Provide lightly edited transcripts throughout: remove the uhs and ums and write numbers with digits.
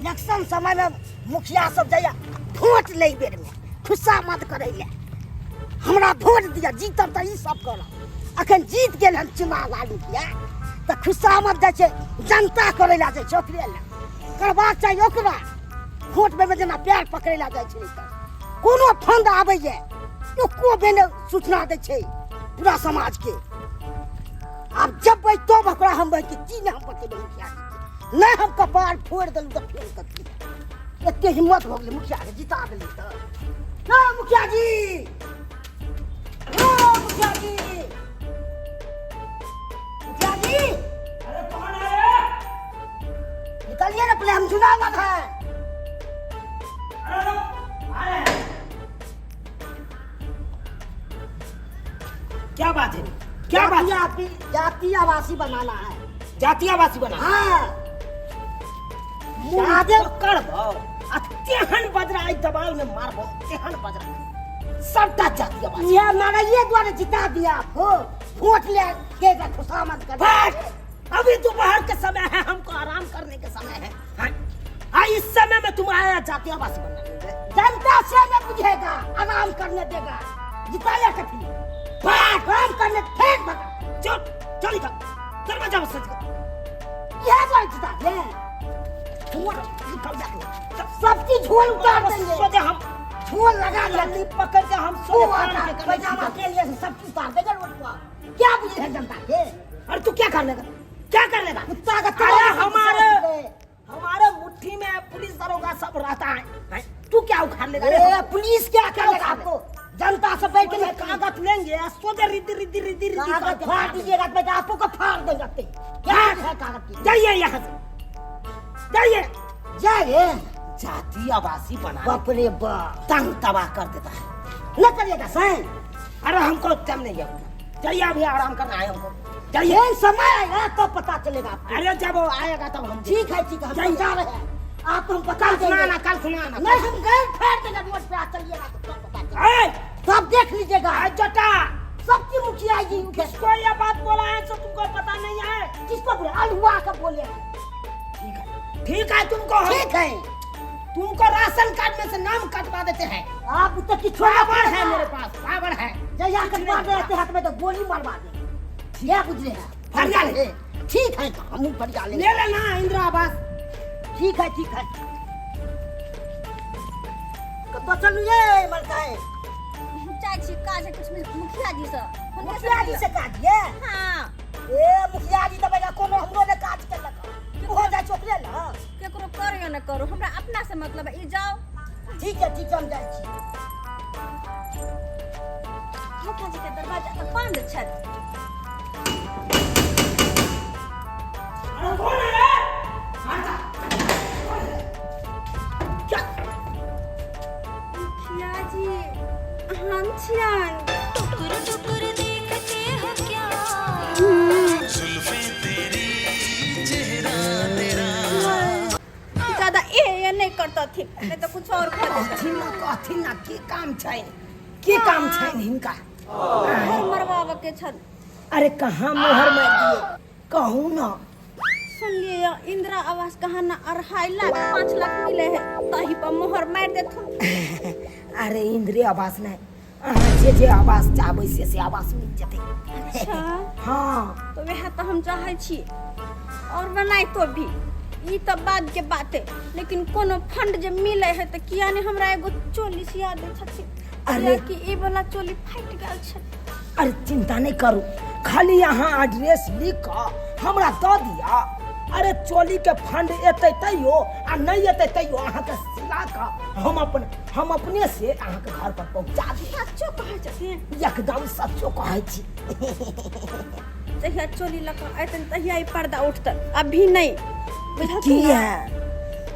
Election समय में मुखिया सब जाइए वोट ले बेर में खुस्सा मत करे ले हमरा वोट दिया जीतब त ई सब करब अखन जीत गेल हम चुनाव लालू किया त खुस्सा मत जाय छै जनता करे ला जाय छै ओकरे ला करबाक चाहिए ओकरा वोट में जेना पैर पकड़े ला जाय छै त कोनो फंड आबै जे एको बेने सूचना दै छै पूरा समाज के अब जब भाई तो बकरा हम भाई की चीज हम बतेबे मुखिया जी नहीं हम कपार फोड़ देलू तो फेल कर एते हिम्मत हो गेलै मुखिया के जिता देली त ना मुखिया जी मुखिया जी मुखिया जी अरे कौन है? निकलिए ना पहले हम चुनाव लड़ है अरे आ रहे हैं। क्या बात है? क्या बात है? जातीय आवासी बनाना है जातीय आवासी बना हाँ मुझे करबो आ तेहन बजरा आई दबाल में मारबो तेहन बजरा सबटा जातीय आवासी ये मांगइए द्वारा जिता दिया आपको वोट ले के खुशामद कर बट अभी दोपहर के समय है हमको आराम करने के समय है हाँ इस समय में तुम आया जातीय आवासी बनने जनता से न बुझेगा आराम करने देगा जिताया कथी बात आराम करने फेंक भगा चल इधर दरवाजा बंद कर यह बात जिता दे झोल निकल जा सब चीज झोल उतार देंगे सोचे हम झोल लगा जल्दी पकड़ के हम सोचे पैजामा के लिए सब चीज उतार देगा रोड पर क्या बुझे है जनता के अरे तू क्या कर लेगा क्या कर लेगा कुत्ता का अरे हमारे मुट्ठी में पुलिस दरोगा सब रहता है तू क्या उखाड़ लेगा अरे पुलिस क्या करेगा आपको जनता से बैठ के कागज लेंगे सोचे रिद्धि कागज फाड़ दीजिएगा तो आपको को फाड़ देंगे क्या है कागज की जाइए यहाँ से जाइए जाइए जातीय आवासी बना बाप रे बाप तंग तबाह कर देता है न करिएगा सही अरे हमको टाइम नहीं है चलिए अभी आराम करना है हमको ये चलिए समय आएगा तो पता चलेगा आपको अरे जब वो आएगा तब हम ठीक है हम जा रहे हैं आप हम पता कल देंगे सुनाना कल सुनाना नहीं हम गए फाड़ देंगे रोड पे आप चलिएगा तो सब पता चलेगा ए, सब देख लीजिएगा जटा सबकी मुखिया जी किसको ये बात बोला है तो तुमको पता नहीं है किसको बोले अलहुआ का बोले ठीक है तुमको ठीक है तुमको राशन कार्ड में से नाम कटवा देते हैं आप तो किस पावर है मेरे पास पावर है जया कटवा देते हाथ में तो गोली मरवा दे क्या बुझले हैं फरिया ले ठीक है हम फरिया ले ले लेना इंदिरा आवास ठीक है कब चलिए मलका है चाय छी काज है कुछ मुखिया जी से मुखिया जी से काज ये हां ए मुखिया जी तो बेटा कोनो हमरो ने काज के लगा हो जा चोकले ना केकरो करो या न करो हमरा अपना से मतलब है ई जाओ ठीक है हम जाई छी मुखिया जी के दरवाजा पर बंद छै अरे कौन है मारता क्या मुखिया जी हम छियन टुकुर टुकुर देखते हो क्या जुल्फे तेरी चेहरा तेरा ज्यादा ये नहीं करता थी नहीं तो कुछ और कर देता कथी ना की काम छै हिनका मरवावा के छन अरे कहाँ मोहर मार दिए कहूँ ना सुनलिए इंदिरा आवास कहा ना 2.5 लाख 5 लाख मिले है तही पर मोहर मार देथुन अरे इंदिरा आवास नहीं जे आवास चाहबै से आवास मिल जते अच्छा हाँ तो वह तो हम चाहे छी और बनाई तो भी ई तो बाद के बात है लेकिन कोनो फंड जे मिले है तो किया ने हमरा एगो चोली सिया दे छथिन अरे कि ई वाला चोली फाट गेल छै अरे चिंता नहीं करू खाली यहाँ एड्रेस लिख के हमरा दऽ दिया अरे चोली के फंड एतै तैयो आ नहीं एतै तैयो अहाँ के सिला के हम अपने से अहाँ के घर पर पहुंचा दी सच्चो कहै छथिन एकदम सच्चो कहै छी जहिया चोली लगा आइतन तहिया ई पर्दा उठत अभी नहीं की है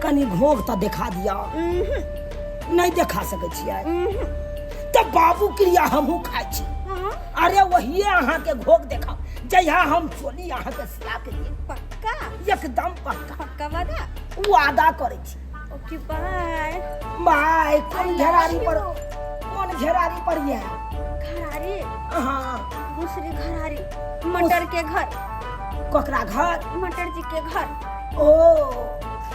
कनी घोग तो दिखा दिया नहीं दिखा सकै छियै तब बाबू क्रिया हमहू खाइ छी अरे वही अहाँ के घोग देखा जहिया हम चोली अहाँ के सिला के दे पक्का एकदम पक्का पक्का वादा वादा करे छी ओके बाय बाय कौन घेरारी पर ये घरारी हाँ दूसरी घरारी मटर के घर ककरा घर मटर जी के घर ओ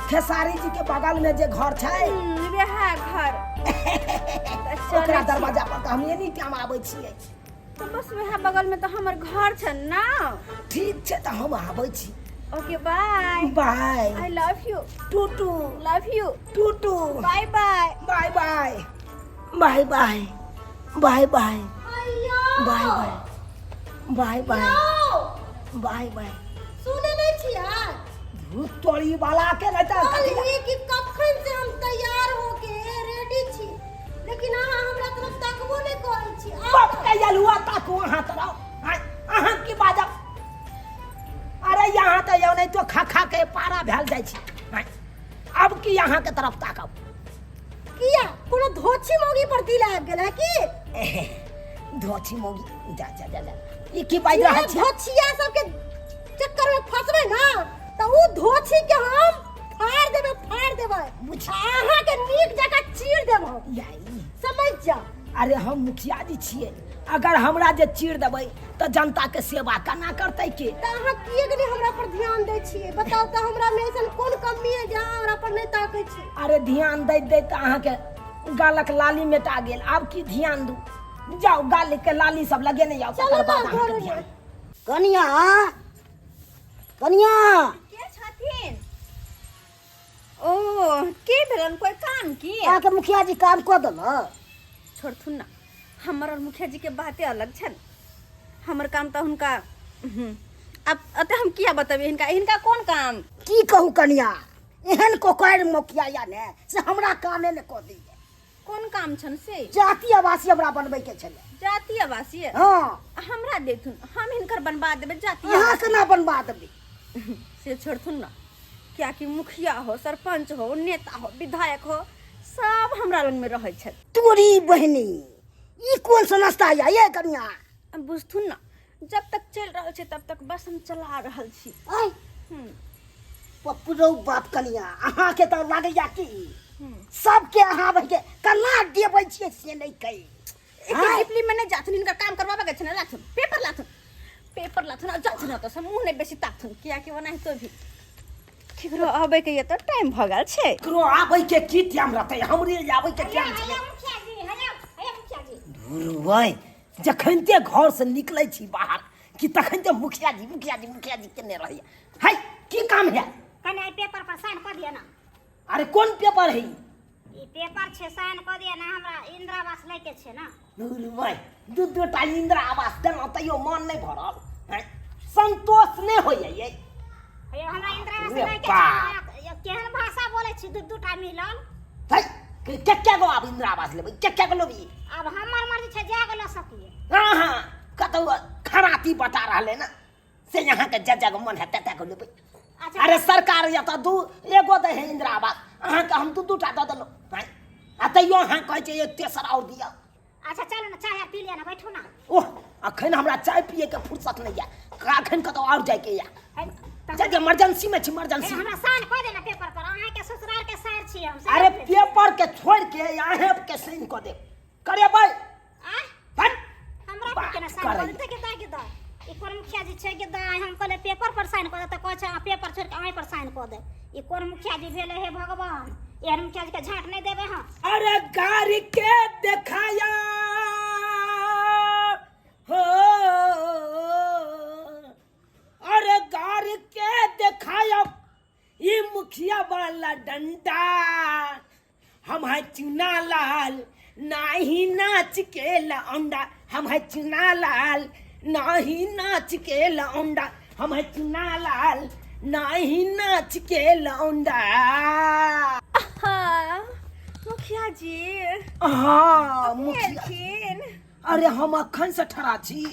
खेसारी जी के बगल में जे घर छै वह घर तो ओकरा चलै छी। दरवाजा पर तऽ हम एनी टाइम आबै छियै। तो बस वह बगल में तो हमर घर छ ना। ठीक छै तऽ हम आबै छी। Okay bye. Bye I love you. टूटू लव यू। टूटू bye bye. Bye bye bye bye bye bye अयो bye bye bye bye bye bye. सुने नहीं छिया भूत तोड़ी वाला के नहीं तऽ कहलिए कि कखन से हम तैयार होके रेडी छी, लेकिन अहाँ हमरा तरफ तकबो नहीं करै छी। बाप के यलुआ ताकू अहाँ तरफ अहाँ की बाजब। अरे यहाँ तऽ यौ नहीं तो खा खा के पारा भेल जाइ छी। अब की यहाँ के तरफ ताकब। किया कोनो धोछी मौगी पर दिल आबि गेल है की? धोछी मोगी जा जा जा जा ई की बाज रहल छी। धोछिया सबके चक्कर में फसबे ना त उ धोछी के हम फाड़ देबै बुझा अहाँ के नीक जगह चीर देबै। याई समझ जा। अरे हम मुखिया जी छियै, अगर हमरा जे चीर देबै तऽ जनता के सेवा केना करतै के? त अहाँ किए गनी हमरा पर ध्यान दै छियै? बताउ त हमरा में ऐसन कोन कमी है जे अहाँ हमरा पर नहीं ताकै छी? अरे ध्यान दैत दैत अहाँ के गालक लाली मेटा गेल, आब की ध्यान दू? जाओ गाल के लाली सब लगेने जाओ तकर बाद अहाँ के ध्यान। कनिया कनिया के छथिन? ओ के भेलन? कोई काम की? आके मुखिया जी काम कऽ देल। छोड़थुन ना, हमर और मुखिया जी के बातें अलग छन। हमर काम तो हुनका अब अते हम किया बताबे इनका कौन काम? की कहू कनिया, एहन कोकर मुखिया या ने से हमरा कामे ने कऽ दैये। कौन काम छन से? जाति आवासी हमरा बनबै के छले। जाति आवासीय हाँ हमरा देथुन, हम हिनकर बनवा देबे जाति अहाँ आवासीय। केना बनवा देबै? से छोड़थुन ना, क्या कि मुखिया हो, सरपंच हो, नेता हो, विधायक हो, सब हमरा लग में रहे छथि। तोरी बहनी ई कोन समझता या ये कनिया? अब बुझथुन ना, जब तक चल रहल छै तब तक बस हम चला रहल छी। आय हम्म, पपुरौ बाप कनिया, अहाँ के तऽ लागैया कि हम्म। सबके अहाँ के केना देबै छियै से नहीं कही। टिपली में नहीं जाथुन, इनका काम करवाबे के छने। लाथुन पेपर लाथुन और जाथुन तो सब मुंह नहीं बेसी ताथुन, किया कि ओना तो भी केकरो आबे के ये तो टाइम भ गेल छै। ककरो आबै के की टाइम रहतै? हमरे आबै के टाइम छै। धुरबै जखनते घर से निकलै छी बाहर कि तखनते मुखिया जी केने रहैया। है की काम है? कने आई पेपर पर साइन कर दिया ना। अरे कोन पेपर है? ई पेपर छे साइन कर दिया ना, हमरा इंदिरा आवास लेके छे ना। धुरबै दू टा इंदिरा आवास देना तैयो मन नहीं भरल। हैं संतोष नहीं होइए ये। हे हमरा इंदिरा आवास रे लेके बाप। छे। केहन भाषा बोले छी? दू टा मिलन। है क्या गो अब इंदिरा आवास लेबै? क्या लेबै? अब हमर मर्जी छे जाग ल सकिए। हाँ कतौ खराती बता रहले ना से यहाँ के जगह मन है तता को लेबै। अच्छा अरे सरकार या तो एगो दे है इंदिरा आवास, अहाँ के हम दू टा दऽ देलो। आ तैयो अहाँ कहै छै एक तेसर और दिया। अच्छा चलो ना, चाय पी लिया ना, बैठो ना। ओह अखन हमरा चाय पिए के फुर्सत नहीं है, अखन कतौ और जाय के या जगह इमरजेंसी में छी। इमरजेंसी हमरा साइन कर देना पेपर पर। अहाँ के ससुराल के सर छी हम। अरे पेपर के छोड़ के यहाँ के साइन कर दे करे भाई। आ हमरा पर केना साइन कर दे के दाग दे? ई कोन मुखिया जी छे के दाई हम कहले पेपर पर साइन कर दे त कहै छै पेपर छोड़ के अहीं पर साइन कर दे। ई कोन मुखिया जी भेले हे भगवान? एहन मुखिया जी के झाट नहीं देबे हम। अरे गाड़ी के दिखाया हो, अरे गाड़ी के दिखाया ये मुखिया वाला डंडा। हम है चुना लाल नाही नाच के लौंडा, हम है चुना लाल नाही नाच के लौंडा, हम है चुना लाल नाही नाच के लौंडा। हाँ, मुखिया जी हाँ मुखिया। मुखिया अरे हम अखन से ठड़ा छी,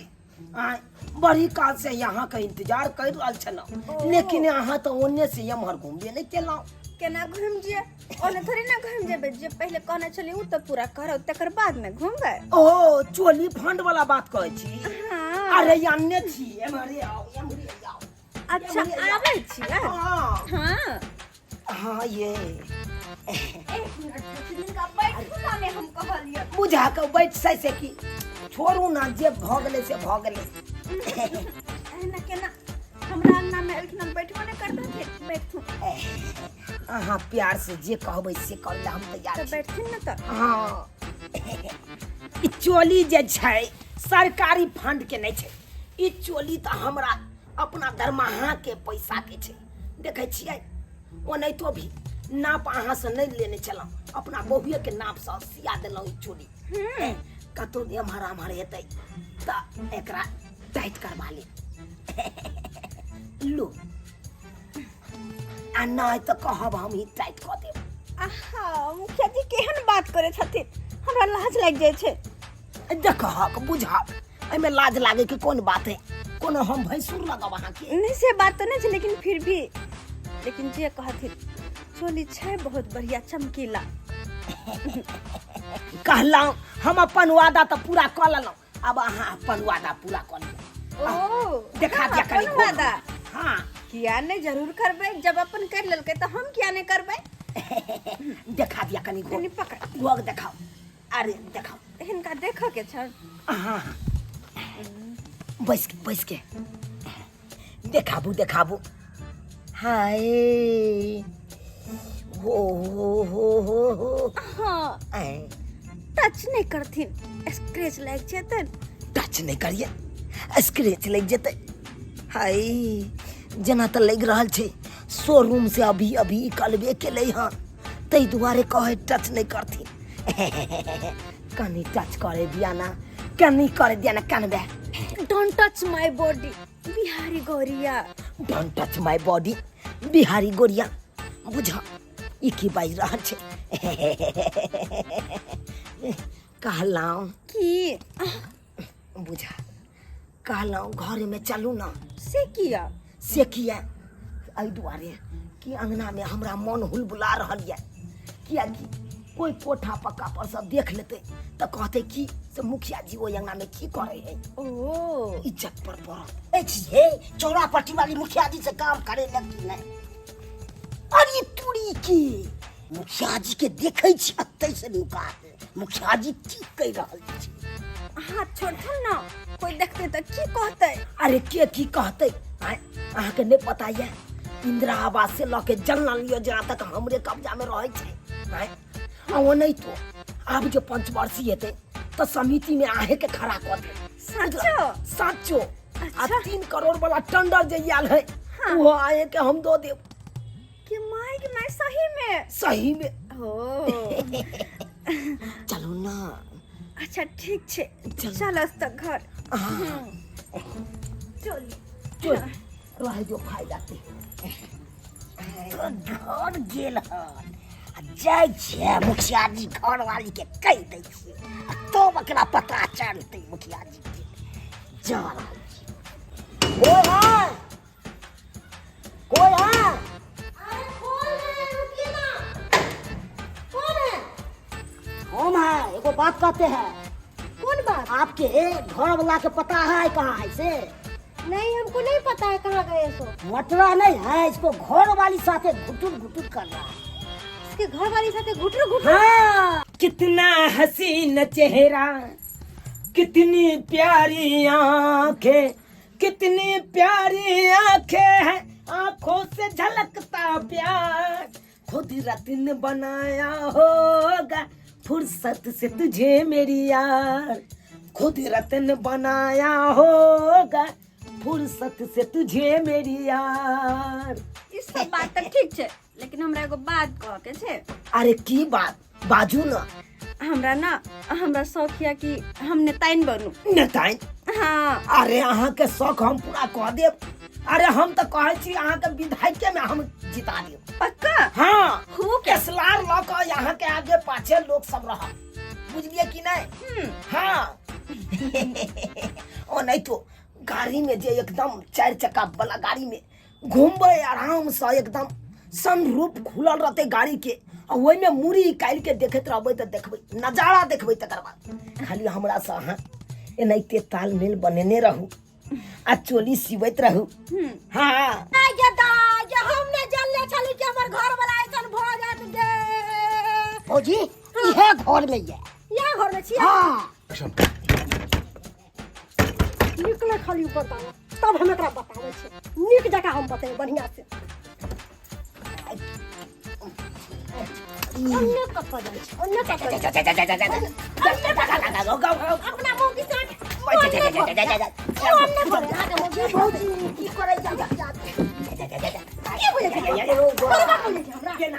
बड़ी काल से यहाँ का इंतजार कर रहल छलहुँ, लेकिन यहाँ तो ओन्ने से एम्हर घूमबे नहीं केलहुँ। केना घूम जे? ओने थोड़ी ना घूम जेबे, जे पहले कहने छली उ तो पूरा करो तकर बाद में घूमबे। ओ चोली फंड वाला बात कहै छी? हाँ। अरे यान्ने छी, एम्हरे आओ एम्हरे आओ। अच्छा आबै छियै? हाँ हाँ हाँ ये एक मिनट जिनका बैठू ना में हम कहलिए। बुझा के बैठ से की छोड़ू ना, जे भ गेलै से भ गेलै। एना केना हमरा अंगना में कहलखिन हम बैठबो नहीं करता थे बैठू अहाँ प्यार से जे कहबै से करले हम तैयार तो छी। बैठथिन ना तो हाँ ई चोली जे छै सरकारी फंड के नहीं छै, ई चोली तो हमरा अपना दरमाहा के पैसा के छै। देखे छियै ओनाहितो भी नाप अहाँ से नहीं लेने चलम, अपना बहुए के नाप से सिया देलहुँ ई चोली। कतौ एम्हर आम्हर हेतै तऽ एकरा टाइट करवा ले लो, आ नहीं तो कहब हम ही टाइट कऽ देब। आहा मुखिया जी केहन बात करे छथिन, हमरा लाज लागि जाइ छै। देखहक बुझब एहिमे लाज लागे के कोन बात है, कोनो हम भैंसुर लगब अहाँके। नहीं से बात तो नहीं छै, लेकिन फिर भी लेकिन जे कहथिन चोली छै बहुत बढ़िया चमकीला। कहलहुँ हम अपन वादा तो पूरा कऽ लेलहुँ, अब अहाँ अपन वादा पूरा कऽ लिअ। ओ देखा दिया कनी अपन वादा हाँ किया नहीं जरूर करबै, जब अपन कर लेलकै तो हम किया नहीं करबै। देखा दिया कनी कनी पकड़ गोग देखाओ, अरे देखाओ। हिनका देखो के छ हाँ बैस के देखाबू देखाबू। हाय हो हाँ ऐ, टच नहीं करथिन, स्क्रैच लाग जेतन। टच नहीं करिए स्क्रैच लग जेतै। हाय जेना तऽ लग रहल छै शोरूम से अभी अभी निकलबे केलै हन, ताहि दुआरे कहे टच नहीं करथिन। कनी टच करे दिया ना, कनी करे दिया ना कनबे। Don't touch my body Bihari गोरिया। Don't touch my body Bihari गोरिया। बुझ ई की बाजि रहल छै। कहलहुँ की बुझा कहलहुँ घर में चलू ना। से किया से किया एहि दुआरे कि अंगना में हमरा मन हुलबुला रहल यऽ, कियाकि कोई कोठा पक्का पर सब देख लेते तो कहते कि से मुखिया जी ओहि अंगना में की करे है। ओ इज्जत पर पड़त हे चौरा पट्टी वाली मुखिया जी से काम करे लगती नहीं। अरे तुरी की मुखिया जी के देखे छी अत्ते से नुका मुखिया जी की कह रहल छी। हाथ छोड़थुन ना, कोई देखते तो की कहते। अरे के की कहते अहाँ के नहीं पता है, इंदिरा आवास से लके जलना योजना तक हमरे कब्जा में रहे छे। वो नहीं तो अब जो पंचवर्षीय हेते तो समिति में आहे के खड़ा कर दे। साचो आ 3 करोड़ वाला टेंडर जे आयल है वो आए के हम दो देब। कि माय सही में हो चलो ना। अच्छा ठीक छे, चल तक घर चल रह जो फायदा ते घर गेल जाय छे मुखिया जी घर वाली के कह दै छी तो बकरा पता चलते मुखिया जी के जा कोई है हम है एगो बात कहते हैं। कौन बात? आपके घर वाला के पता है कहाँ है से? नहीं हमको नहीं पता है कहाँ गए सो। मटरा नहीं है, इसको घर वाली साथे घुटुर घुटुर कर रहा है। इसके घर वाली साथे घुटरू घुटरू। हाँ कितना हसीन चेहरा, कितनी प्यारी आंखें, कितनी प्यारी आंखें हैं, आंखों से झलकता प्यार। खुद रत्न बनाया होगा फुर्सत से तुझे मेरी यार, खुद रत्न बनाया होगा फुर्सत से तुझे मेरी यार। ई सब बात तो ठीक छे, लेकिन हमरा एगो बात कह के छे। अरे की बात बाजू ना। हमरा शौक है कि हम नेताइन बनू। नेताइन? हाँ अरे अहाँ के शौक हम पूरा कह देब। अरे हम तो कहे छी अहाँ के विधायक में हम जिता देब। पक्का? हाँ खूब केसलार लऽ कऽ यहाँ के आगे पाछे लोग सब रहा, बुझलिए कि नहीं? हाँ ओ नहीं तो गाड़ी में जे एकदम 4 चक्का वाला गाड़ी में घूमबे आराम से, एकदम सनरूफ खुलल रहते गाड़ी के, और वही में मुड़ी काल के देखत रहबे तो देखबे नजारा देखबे। तकर बाद खाली हमरा से अहाँ एनाहिते तालमेल बनेने रहू आ चोली सिबैत रहू। हाँ हमने जल्ले चली के हमर घर वाला ऐसन भ जात गे। फौजी इहे घर में ये यहाँ घर में छियै। हाँ निकले खाली ऊपर ताला तब हम एकरा बताबै छी नीक जकाँ हम बतेबै बढ़िया से अन्य कतऽ जाइ छै अन्य कतऽ जाइ अपना मुंह की साथ भौजी की करै जा के बुझै छै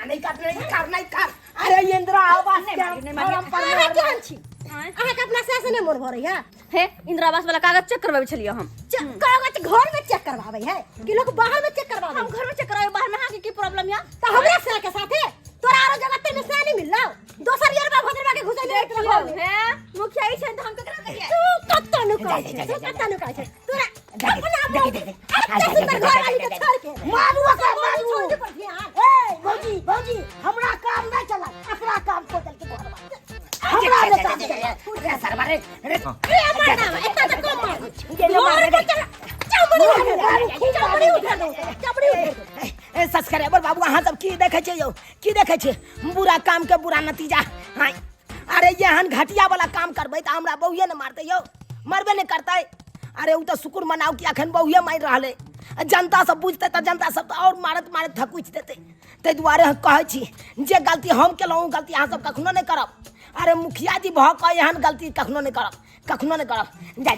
नहीं कर अरे इंदिरा आवास के अहाँ केहन छी अहाँके अपना सास नहि मोन भरै है हे इंदिरा आवास वाला कागज चेक करवावे छलिए हम कागज घर में चेक करवाबै है कि लोग बाहर में चेक करवाबै हम घर में चेक करावे बाहर में हां की प्रॉब्लम या त हमरा से के साथे तोरा आरो जगह ते में से नहीं मिललो दोसर यरबा भद्रबा के घुसै दे देखियो हे मुखिया ई छै त हम केकरा कहिए तू कत्ता न कहै छै तोरा अपना अच्छा सुंदर घर वाली के छोड़ के मारू ओकरा मारू छोड़ दे पर ध्यान ए भौजी हमरा काम नहीं चला अपना काम को चल के घर हमरा ले काम रे सरबारे रे मारना इतना तो कम मार ये मार के चला चमड़ी उठा दो सब्सक्राइबर बाबू अहाँ सब की देखे छे यौ की देखे छे बुरा काम के बुरा नतीजा हां अरे यहन घटिया वाला काम करबै त हमरा बहुए न मारते यौ मरबे नहीं करते अरे उ तो शुक्र मनाओ कि अखन बहुए मार रहले जनता सब बुझते त जनता सब और मारत थकुच देते ते दुआरे हम कहै छी जे गलती हम केलहुँ गलती अहाँ सब कखनो नहीं करब अरे मुखिया जी भ क एहन गलती कखनो नहीं करब जा